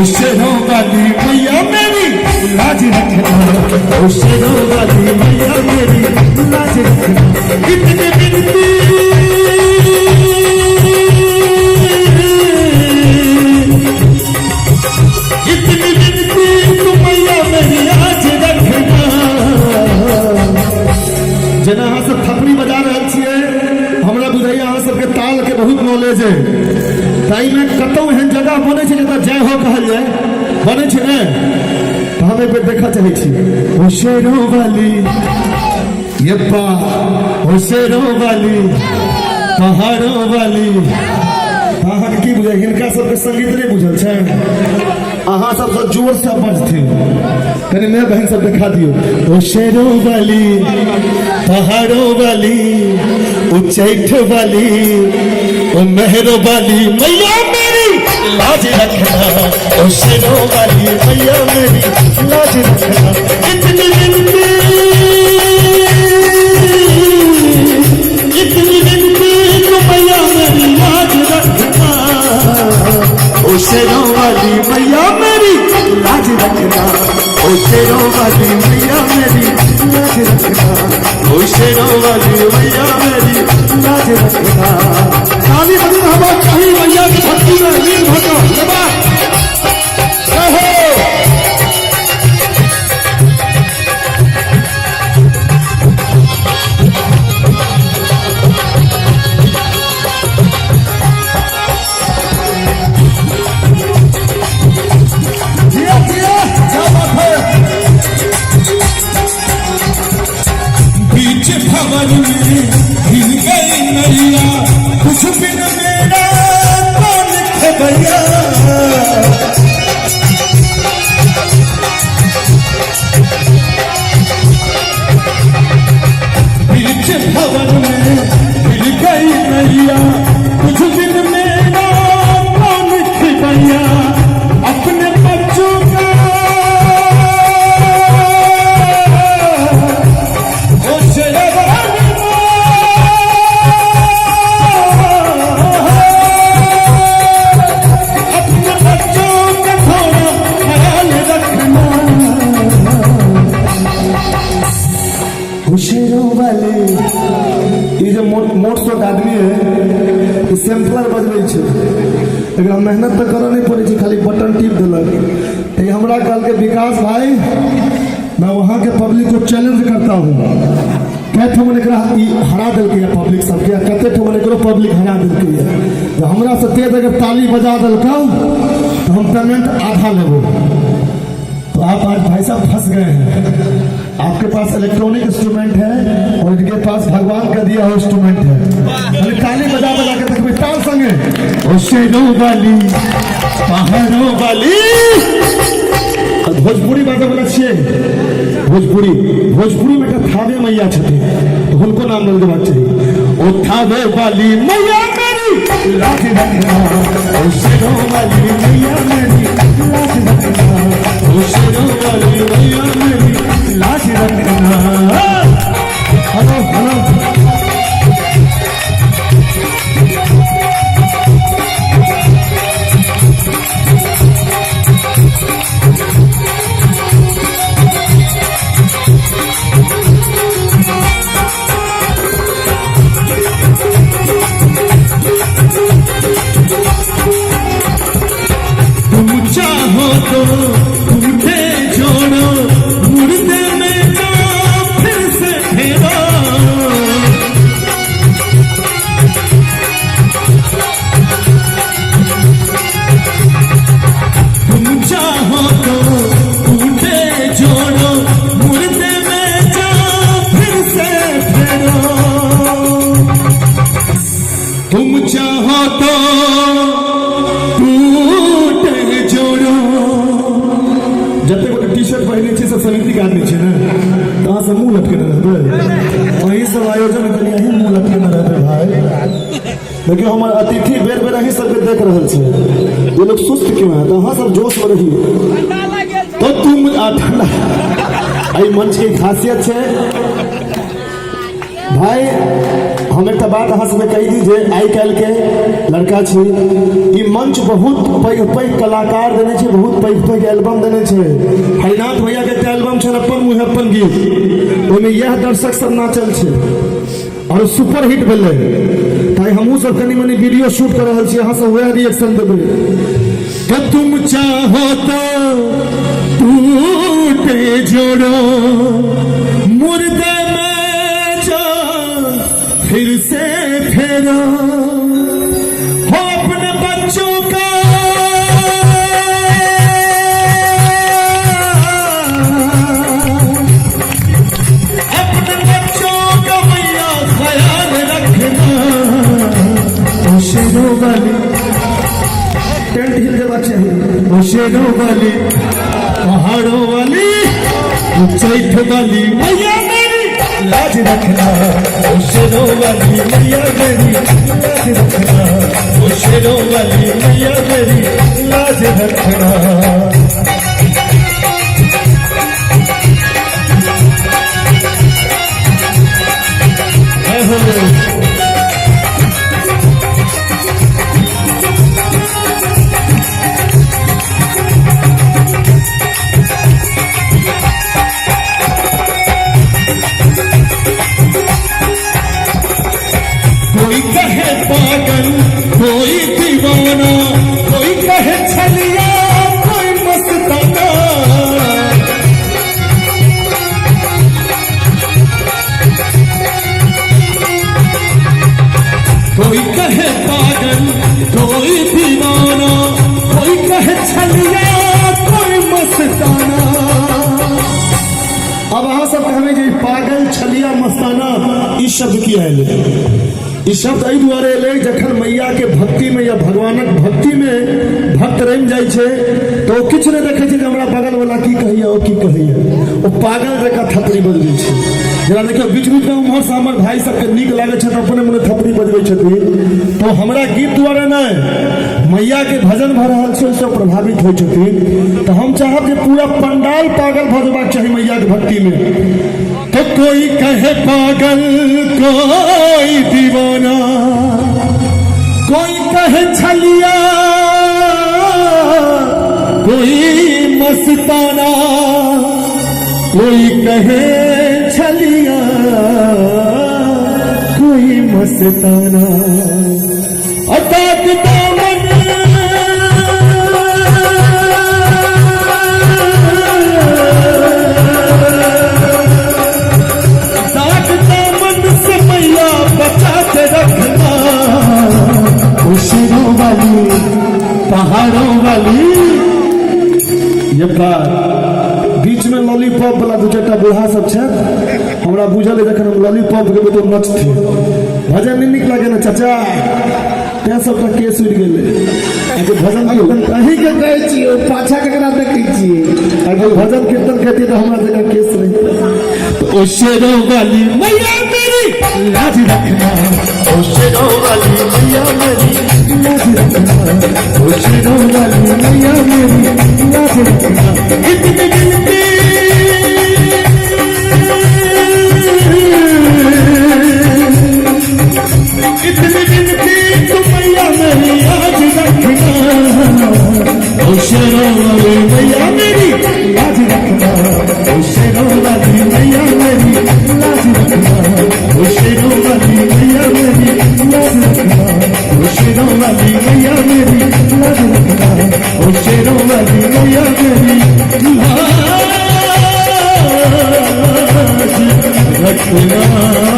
शेरों वाली मैया मेरी लाज रखना, ओ शेरों वाली मैया मेरी लाज रखना। इतनी बिनती तू मैया मेरी लाज रखना। जेना अहाँ सब थपड़ी बजा रहल छियै, हमरा बुझाइया अहाँ सबके ताल के बहुत नॉलेज है। ताई में कतौ एहन जगह बने छे जतऽ जय हो कहल जाए, बने छे ने, तो हम एक बेर देखा चाहे छी। ओ शेरों वाली यप्पा, ओ शेरों वाली पहाड़ों वाली। अहाँ की बुझाइ, हिनका सबके संगीत नहीं बुझल छै? अहाँ सबसे जोर से बजथिन, कनी मैं बहन सब दिखा दियो। ओ शेरों वाली पहाड़ों वाली, उच्चैठ वाली, ओ मेहरों वाली मैया मेरी लाज रखना, ओ शेरों वाली मैया मेरी लाज रखना। इतनी बिनती तो मैया मेरी लाज रखना, ओ शेरों वाली मैया मेरी लाज रखना, ओ शेरों वाली मैया मेरी लाज रखना, ओ शेरों वाली मैया मेरी लाज रखना। ताली बजी हवा चाहिए मैया की भक्ति में लीन होकर। कुछ बिन मेरा कौन खबरिया, बीच भवन में हिल गई नैया, कुछ बिन मेरा कौन खबरिया। अपने बच्चों का ओ शेरों वाले, ये जो मोट शॉट आदमी है, सैम्पलर बजबै छै, एकरा मेहनत तो करऽ नहीं पड़े, खाली बटन टिप दिलक। हमरा कहल के विकास भाई, मैं वहाँ के पब्लिक को चैलेंज करता हूँ, कई ठमन एकरा हरा दिल्क पब्लिक सबके, कते ठमन एकरो पब्लिक हरा दिल्क। हमरा से तेज अगर ताली बजा दिल्क तो हम पेमेंट आधा लेबो। तो आप आज भाई साहब फंस गए हैं। आपके पास इलेक्ट्रॉनिक इंस्ट्रूमेंट है और इनके पास भगवान का दिया हुआ इंस्ट्रूमेंट है। ताली बजा बजा के तक ताल संगे। ओ शेरों वाली पहाड़ों वाली। भोजपुरी बात बोला छे, भोजपुरी में का थावे मैया छथिन, तो उनको नाम मिल देना चाहिए। ओ थावे वाली मैया मेरी लाज रखना, ओ शेरों वाली मैया मेरी लाज रखना, ओ शेरों वाली मैया मेरी लाज रखना। हेलो हेलो देखिए हमारे अतिथि बेर बेर ही सबके देख रहे थे, ये लोग सुस्त क्यों है? तो हाँ सब जोश में रही तो तुम ठंडा आई मंच की खासियत है भाई। हम एक बात अहाँ सबके कही दी जे आई काल्हि के लड़का छी ई मंच बहुत पैघ पैघ कलाकार देने छै, बहुत पैघ पैघ एल्बम देने छै। हरिनाथ भैया के एकटा एल्बम छै अपन मुँह अपन गीत, ओहिमे यह दर्शक सब नाचल छै और सुपर हिट भेलै। ताहि हमहूँ सब कनी मनी वीडियो शूट कर रहल छी, अहाँ सब वएह रिएक्शन देबै। तो तुम चाहो तो टूटे जोड़ो मुर्दे में जो फिर से फेरो हो अपने बच्चों का मैया ख्याल रखना। शेरों वाली टेंट हिल देना चाहिए, शेरों वाली पहाड़ों वाली ऊंचाई वाली मैया मेरी लाज रखना। शेरों वाली मैया मेरी लाज रखना, शेरों वाली मैया मेरी लाज रखना। कोई कहे पागल, कोई दीवाना, कोई कहे छलिया, कोई मस्ताना। कोई कहे पागल, कोई दीवाना, कोई कहे छलिया, कोई मस्ताना। अब अहाँ सब कहबे जे पागल, छलिया, मस्ताना ई शब्द किया है? ई शब्द एहि दुआरे एलै जखन मैया के भक्ति में या भगवानक भक्ति में भक्त रमि जाइ छै तो किछु नहीं देखे छै जे हमरा बगल वाला की कहैया ओ की कहैया, ओ पागल जकाँ थपड़ी बजबै छै। जेना देखियौ बीच बीच में उम्हर से हमर भाई सबके नीक लागे छै तो अपने मने थपड़ी बजबै छथिन, तो हमरा गीत दुआरे नहीं मैया के भजन भऽ रहल छै ओहिसँ प्रभावित होइ छथिन। तो हम चाहब जे पूरा पंडाल पागल भऽ जेबाक चाही मैया के भक्ति में। तो कोई कहे पागल, कोई दीवाना, कोई कहे छलिया, कोई मस्ताना, कोई कहे छलिया, कोई मस्ताना। अताक दामन बचाते रखना। शेरों वाली पहाड़ों वाली ये बीच में लॉलीपॉप वाला दू चारिटा बूढ़ा सब छै, हमरा बुझल है जखन हम लॉलीपॉप गेबै तो नचते भजन नहीं नीक लगे ना चाचा, तैं सबटा केस उड़ि गेलै। भजन अहीं के कहै छियै पाछा केकरा देखै छियै, अगर भजन कीर्तन कहती तो हमरा जगह केस नहीं। तो शेरों वाली मैया मेरी लाज रखना, शेरों वाली मैया मेरी लाज रखना, शेरों वाली मैया मेरी लाज रखना। इतनी गिनती तुम मैया मेरी लाज रखना, शेरों वाली मैया मेरी लाज रखना, शेरों वाली मैया मेरी लाज रखना, शेरों वाली मैया मेरी लाज रखना, शेरों वाली मैया मेरी लाज रखना, शेरों वाली मैया मेरी लाज रखना।